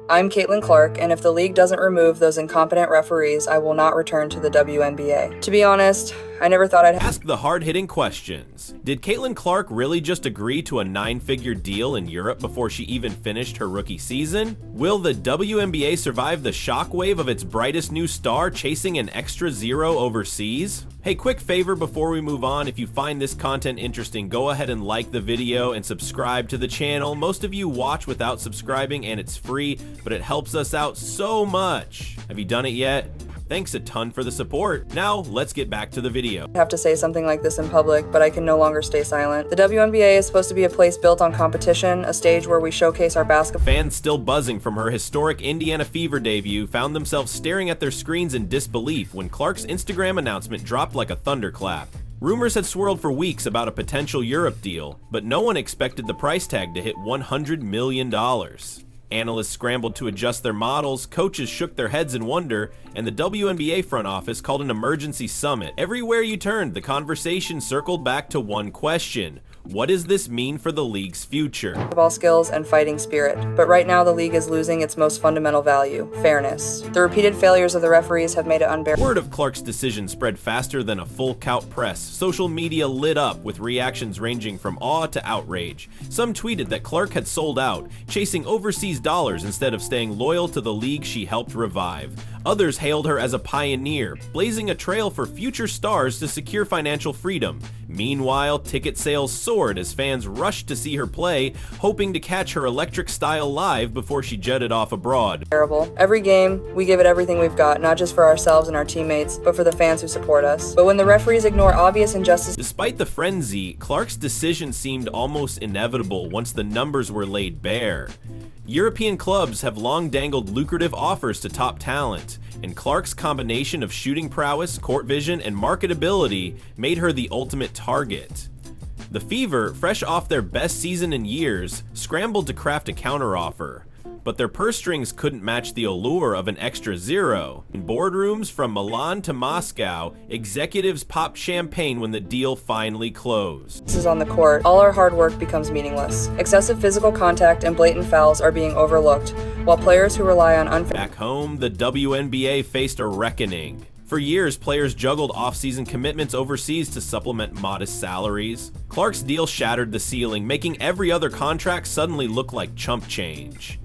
I'm Caitlin Clark, and if the league doesn't remove those incompetent referees, I will not return to the WNBA. To be honest, I never thought I'd ask the hard-hitting questions. Did Caitlin Clark really just agree to a 9-figure deal in Europe before she even finished her rookie season? Will the WNBA survive the shockwave of its brightest new star chasing an extra zero overseas? Hey, quick favor before we move on, if you find this content interesting, go ahead and like the video and subscribe to the channel. Most of you watch without subscribing and it's free, but it helps us out so much. Have you done it yet? Thanks a ton for the support. Now, let's get back to the video. have to say something like this in public, but I can no longer stay silent. The WNBA is supposed to be a place built on competition, a stage where we showcase our basketball. Fans still buzzing from her historic Indiana Fever debut found themselves staring at their screens in disbelief when Clark's Instagram announcement dropped like a thunderclap. Rumors had swirled for weeks about a potential Europe deal, but no one expected the price tag to hit $100 million. Analysts scrambled to adjust their models, coaches shook their heads in wonder, and the WNBA front office called an emergency summit. Everywhere you turned, the conversation circled back to one question: what does this mean for the league's future? Basketball skills and fighting spirit. But right now the league is losing its most fundamental value, fairness. The repeated failures of the referees have made it unbearable. Word of Clark's decision spread faster than a full count press. Social media lit up with reactions ranging from awe to outrage. Some tweeted that Clark had sold out, chasing overseas dollars instead of staying loyal to the league she helped revive. Others hailed her as a pioneer, blazing a trail for future stars to secure financial freedom. Meanwhile, ticket sales soared as fans rushed to see her play, hoping to catch her electric style live before she jetted off abroad. Every game, we give it everything we've got, not just for ourselves and our teammates, but for the fans who support us. But when the referees ignore obvious injustices... Despite the frenzy, Clark's decision seemed almost inevitable once the numbers were laid bare. European clubs have long dangled lucrative offers to top talent, and Clark's combination of shooting prowess, court vision, and marketability made her the ultimate target. The Fever, fresh off their best season in years, scrambled to craft a counteroffer, but their purse strings couldn't match the allure of an extra zero. In boardrooms from Milan to Moscow, executives popped champagne when the deal finally closed. This is on the court. All our hard work becomes meaningless. Excessive physical contact and blatant fouls are being overlooked, while players who rely on unfair... Back home, the WNBA faced a reckoning. For years, players juggled off-season commitments overseas to supplement modest salaries. Clark's deal shattered the ceiling, making every other contract suddenly look like chump change.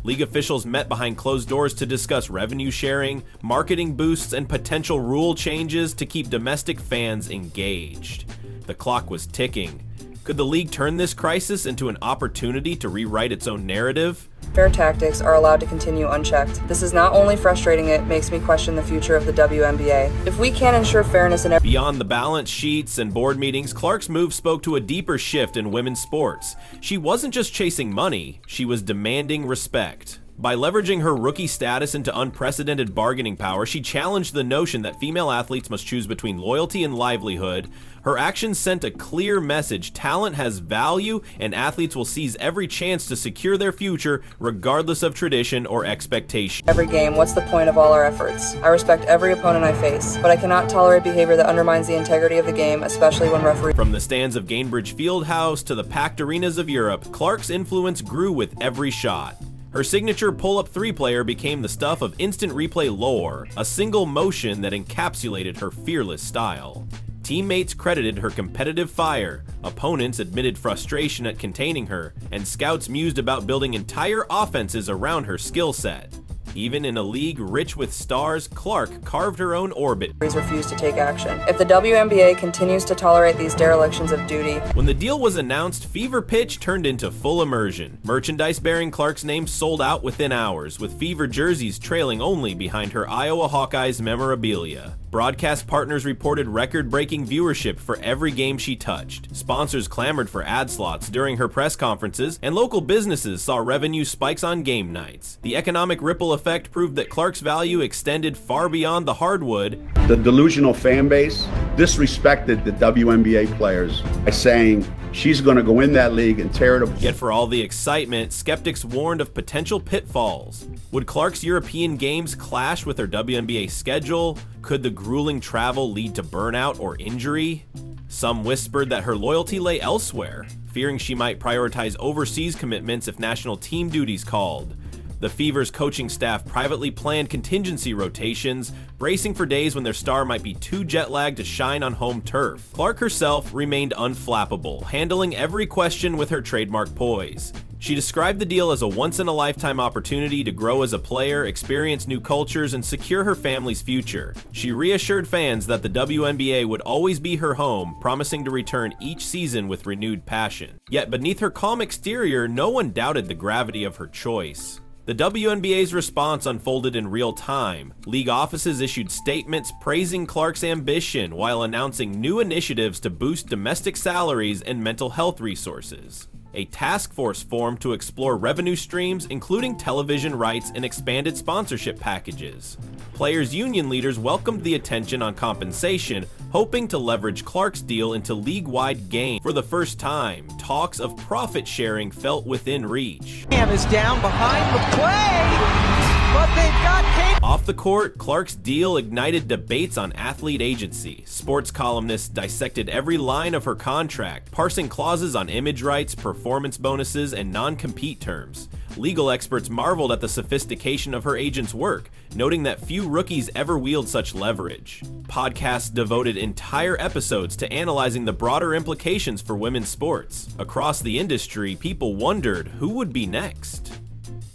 League officials met behind closed doors to discuss revenue sharing, marketing boosts, and potential rule changes to keep domestic fans engaged. The clock was ticking. Could the league turn this crisis into an opportunity to rewrite its own narrative? Fair tactics are allowed to continue unchecked. This is not only frustrating, it makes me question the future of the WNBA. If we can't ensure fairness in Beyond the balance sheets and board meetings, Clark's move spoke to a deeper shift in women's sports. She wasn't just chasing money, she was demanding respect. By leveraging her rookie status into unprecedented bargaining power, she challenged the notion that female athletes must choose between loyalty and livelihood. Her actions sent a clear message: talent has value, and athletes will seize every chance to secure their future, regardless of tradition or expectation. every game. What's the point of all our efforts? I respect every opponent I face, but I cannot tolerate behavior that undermines the integrity of the game, especially when referees... From the stands of Gainbridge Fieldhouse to the packed arenas of Europe, Clark's influence grew with every shot. Her signature pull-up three-player became the stuff of instant replay lore, a single motion that encapsulated her fearless style. Teammates credited her competitive fire, opponents admitted frustration at containing her, and scouts mused about building entire offenses around her skill set. Even in a league rich with stars, Clark carved her own orbit. refuse to take action. If the WNBA continues to tolerate these derelictions of duty... When the deal was announced, Fever Pitch turned into full immersion. Merchandise bearing Clark's name sold out within hours, with Fever jerseys trailing only behind her Iowa Hawkeyes memorabilia. Broadcast partners reported record-breaking viewership for every game she touched. Sponsors clamored for ad slots during her press conferences, and local businesses saw revenue spikes on game nights. The economic ripple effect proved that Clark's value extended far beyond the hardwood. The delusional fan base disrespected the WNBA players by saying she's going to go in that league and tear it apart. Yet for all the excitement, skeptics warned of potential pitfalls. Would Clark's European games clash with her WNBA schedule? Could the grueling travel lead to burnout or injury? Some whispered that her loyalty lay elsewhere, fearing she might prioritize overseas commitments if national team duties called. The Fever's coaching staff privately planned contingency rotations, bracing for days when their star might be too jet-lagged to shine on home turf. Clark herself remained unflappable, handling every question with her trademark poise. She described the deal as a once-in-a-lifetime opportunity to grow as a player, experience new cultures, and secure her family's future. She reassured fans that the WNBA would always be her home, promising to return each season with renewed passion. Yet beneath her calm exterior, no one doubted the gravity of her choice. The WNBA's response unfolded in real time. League offices issued statements praising Clark's ambition while announcing new initiatives to boost domestic salaries and mental health resources. A task force formed to explore revenue streams, including television rights and expanded sponsorship packages. Players' union leaders welcomed the attention on compensation, hoping to leverage Clark's deal into league-wide gain. For the first time, talks of profit sharing felt within reach. Cam is down behind the play, but they've got Kate. Off the court, Clark's deal ignited debates on athlete agency. Sports columnists dissected every line of her contract, parsing clauses on image rights, performance bonuses, and non-compete terms. Legal experts marveled at the sophistication of her agent's work, noting that few rookies ever wield such leverage. Podcasts devoted entire episodes to analyzing the broader implications for women's sports. Across the industry, people wondered who would be next.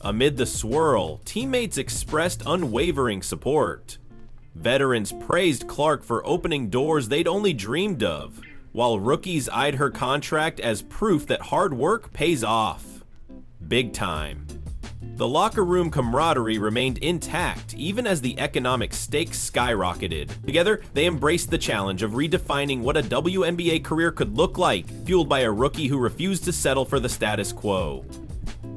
Amid the swirl, teammates expressed unwavering support. Veterans praised Clark for opening doors they'd only dreamed of, while rookies eyed her contract as proof that hard work pays off. Big time. The locker room camaraderie remained intact even as the economic stakes skyrocketed. Together, they embraced the challenge of redefining what a WNBA career could look like, fueled by a rookie who refused to settle for the status quo.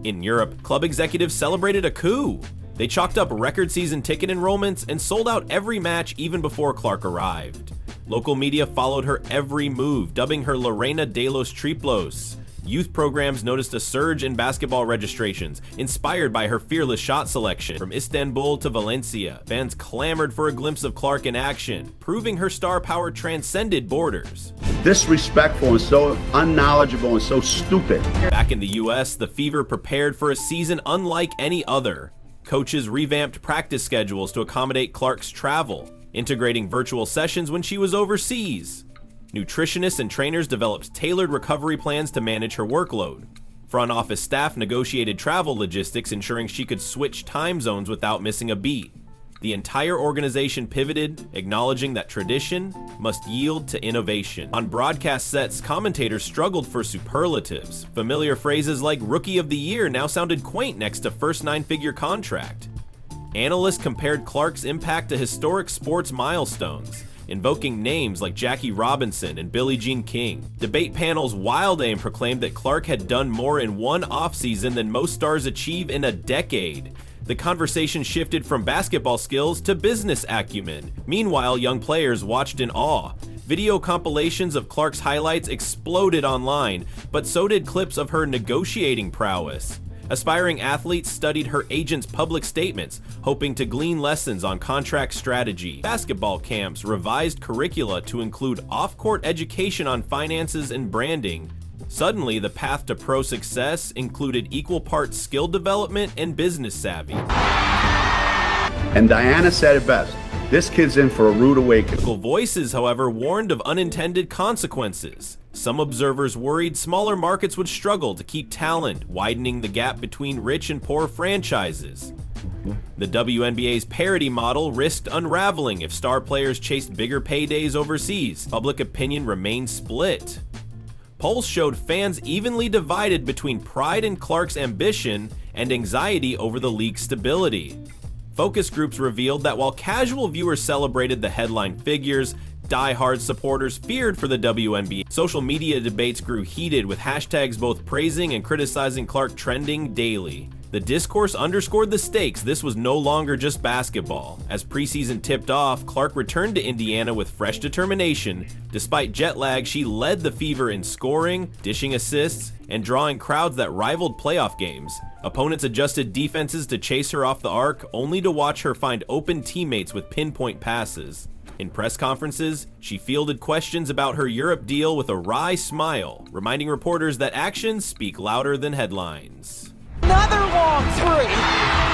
In Europe, club executives celebrated a coup. They chalked up record season ticket enrollments and sold out every match even before Clark arrived. Local media followed her every move, dubbing her Lorena de los Triplos. Youth programs noticed a surge in basketball registrations, inspired by her fearless shot selection. From Istanbul to Valencia, fans clamored for a glimpse of Clark in action, proving her star power transcended borders. Disrespectful and so unknowledgeable and so stupid. Back in the US, the Fever prepared for a season unlike any other. Coaches revamped practice schedules to accommodate Clark's travel, integrating virtual sessions when she was overseas. Nutritionists and trainers developed tailored recovery plans to manage her workload. Front office staff negotiated travel logistics, ensuring she could switch time zones without missing a beat. The entire organization pivoted, acknowledging that tradition must yield to innovation. On broadcast sets, commentators struggled for superlatives. Familiar phrases like Rookie of the Year now sounded quaint next to first nine-figure contract. Analysts compared Clark's impact to historic sports milestones, invoking names like Jackie Robinson and Billie Jean King. Debate panels' wild aim proclaimed that Clark had done more in one offseason than most stars achieve in a decade. The conversation shifted from basketball skills to business acumen. Meanwhile, young players watched in awe. Video compilations of Clark's highlights exploded online, but so did clips of her negotiating prowess. Aspiring athletes studied her agent's public statements, hoping to glean lessons on contract strategy. Basketball camps revised curricula to include off-court education on finances and branding. Suddenly, the path to pro success included equal parts skill development and business savvy. And Diana said it best. This kid's in for a rude awakening. Local voices, however, warned of unintended consequences. Some observers worried smaller markets would struggle to keep talent, widening the gap between rich and poor franchises. The WNBA's parity model risked unraveling if star players chased bigger paydays overseas. Public opinion remained split. Polls showed fans evenly divided between pride in Clark's ambition and anxiety over the league's stability. Focus groups revealed that while casual viewers celebrated the headline figures, die-hard supporters feared for the WNBA. Social media debates grew heated, with hashtags both praising and criticizing Clark trending daily. The discourse underscored the stakes. This was no longer just basketball. As preseason tipped off, Clark returned to Indiana with fresh determination. Despite jet lag, she led the Fever in scoring, dishing assists, and drawing crowds that rivaled playoff games. Opponents adjusted defenses to chase her off the arc, only to watch her find open teammates with pinpoint passes. In press conferences, she fielded questions about her Europe deal with a wry smile, reminding reporters that actions speak louder than headlines. Another long three.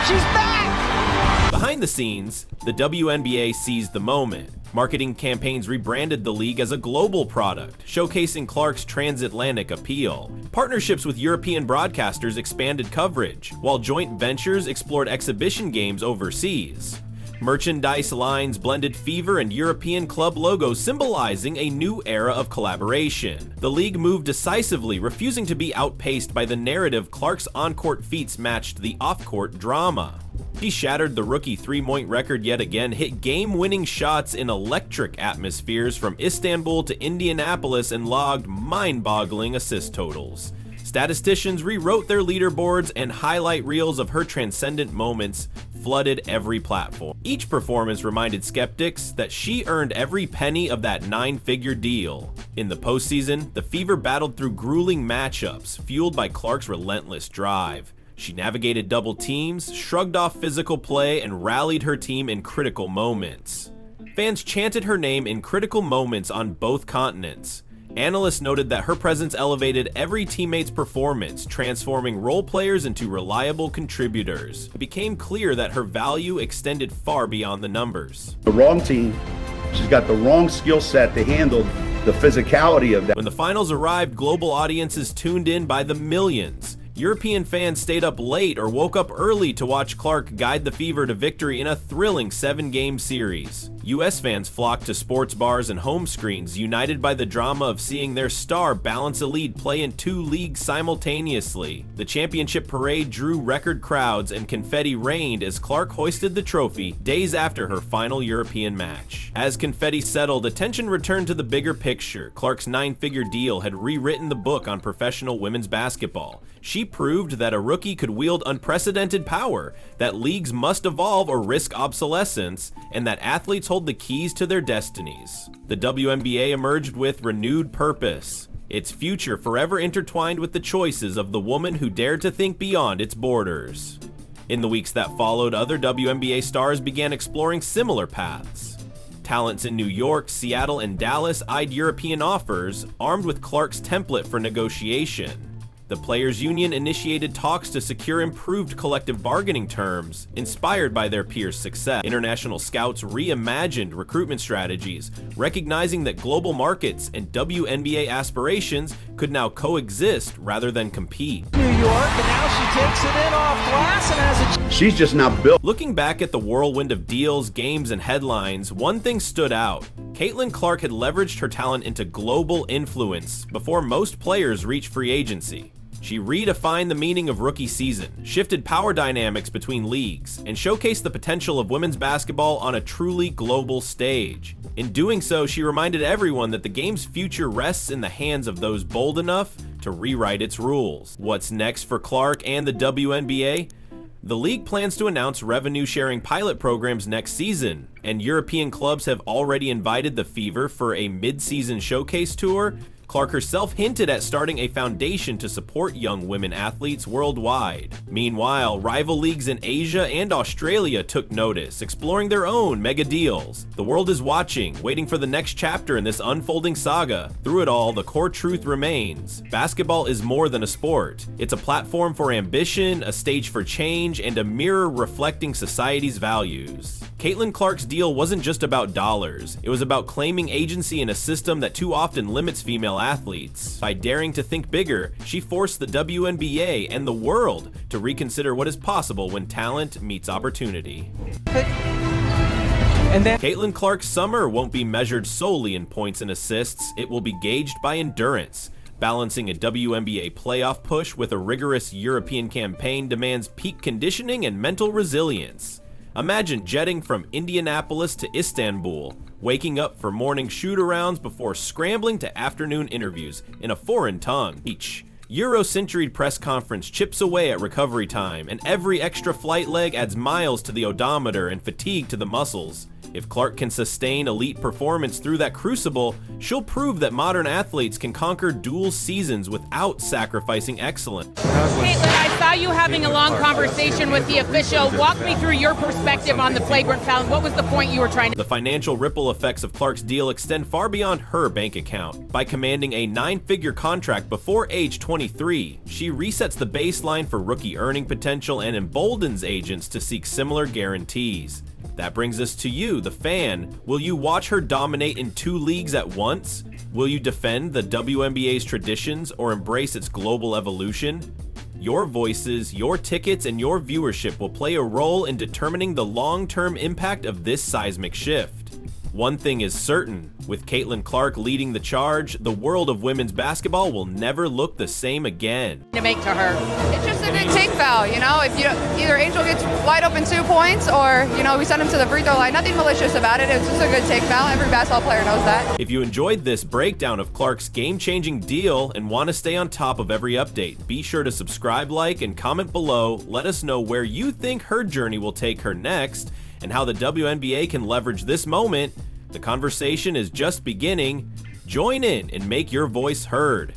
She's back! Behind the scenes, the WNBA seized the moment. Marketing campaigns rebranded the league as a global product, showcasing Clark's transatlantic appeal. Partnerships with European broadcasters expanded coverage, while joint ventures explored exhibition games overseas. Merchandise lines blended Fever and European club logos, symbolizing a new era of collaboration. The league moved decisively, refusing to be outpaced by the narrative Clark's on-court feats matched the off-court drama. He shattered the rookie three-point record yet again, hit game-winning shots in electric atmospheres from Istanbul to Indianapolis, and logged mind-boggling assist totals. Statisticians rewrote their leaderboards, and highlight reels of her transcendent moments flooded every platform. Each performance reminded skeptics that she earned every penny of that nine-figure deal. In the postseason, the Fever battled through grueling matchups, fueled by Clark's relentless drive. She navigated double teams, shrugged off physical play, and rallied her team in critical moments. Fans chanted her name in critical moments on both continents. Analysts noted that her presence elevated every teammate's performance, transforming role players into reliable contributors. It became clear that her value extended far beyond the numbers. The wrong team, she's got the wrong skill set to handle the physicality of that. When the finals arrived, global audiences tuned in by the millions. European fans stayed up late or woke up early to watch Clark guide the Fever to victory in a thrilling 7-game series. US fans flocked to sports bars and home screens, united by the drama of seeing their star balance a lead play in 2 leagues simultaneously. The championship parade drew record crowds, and confetti rained as Clark hoisted the trophy days after her final European match. As confetti settled, attention returned to the bigger picture. Clark's 9-figure deal had rewritten the book on professional women's basketball. She proved that a rookie could wield unprecedented power, that leagues must evolve or risk obsolescence, and that athletes hold the keys to their destinies. The WNBA emerged with renewed purpose, its future forever intertwined with the choices of the woman who dared to think beyond its borders. In the weeks that followed, other WNBA stars began exploring similar paths. Talents in New York, Seattle, and Dallas eyed European offers, armed with Clark's template for negotiation. The Players' Union initiated talks to secure improved collective bargaining terms, inspired by their peers' success. International scouts reimagined recruitment strategies, recognizing that global markets and WNBA aspirations could now coexist rather than compete. New York, and now she takes it in off glass and has a... She's just not built. Looking back at the whirlwind of deals, games, and headlines, one thing stood out. Caitlin Clark had leveraged her talent into global influence before most players reached free agency. She redefined the meaning of rookie season, shifted power dynamics between leagues, and showcased the potential of women's basketball on a truly global stage. In doing so, she reminded everyone that the game's future rests in the hands of those bold enough to rewrite its rules. What's next for Clark and the WNBA? The league plans to announce revenue-sharing pilot programs next season, and European clubs have already invited the Fever for a mid-season showcase tour. Clark herself hinted at starting a foundation to support young women athletes worldwide. Meanwhile, rival leagues in Asia and Australia took notice, exploring their own mega deals. The world is watching, waiting for the next chapter in this unfolding saga. Through it all, the core truth remains: basketball is more than a sport. It's a platform for ambition, a stage for change, and a mirror reflecting society's values. Caitlin Clark's deal wasn't just about dollars. It was about claiming agency in a system that too often limits female athletes. By daring to think bigger, she forced the WNBA and the world to reconsider what is possible when talent meets opportunity. And then Caitlin Clark's summer won't be measured solely in points and assists. It will be gauged by endurance. Balancing a WNBA playoff push with a rigorous European campaign demands peak conditioning and mental resilience. Imagine jetting from Indianapolis to Istanbul, waking up for morning shoot-arounds before scrambling to afternoon interviews in a foreign tongue. Each Euro-centuried press conference chips away at recovery time, and every extra flight leg adds miles to the odometer and fatigue to the muscles. If Clark can sustain elite performance through that crucible, she'll prove that modern athletes can conquer dual seasons without sacrificing excellence. Caitlin, I saw you having a long conversation with the official. Walk me through your perspective on the flagrant foul. What was the point you were trying to... The financial ripple effects of Clark's deal extend far beyond her bank account. By commanding a 9-figure contract before age 23, she resets the baseline for rookie earning potential and emboldens agents to seek similar guarantees. That brings us to you, the fan. Will you watch her dominate in 2 leagues at once? Will you defend the WNBA's traditions or embrace its global evolution? Your voices, your tickets, and your viewership will play a role in determining the long-term impact of this seismic shift. One thing is certain, with Caitlin Clark leading the charge, the world of women's basketball will never look the same again. to make to her? It's just a good take foul, you know? If you either Angel gets wide open 2 points or, you know, we send him to the free throw line. Nothing malicious about it. It's just a good take foul. Every basketball player knows that. If you enjoyed this breakdown of Clark's game-changing deal and want to stay on top of every update, be sure to subscribe, like, and comment below. Let us know where you think her journey will take her next and how the WNBA can leverage this moment. The conversation is just beginning. Join in and make your voice heard.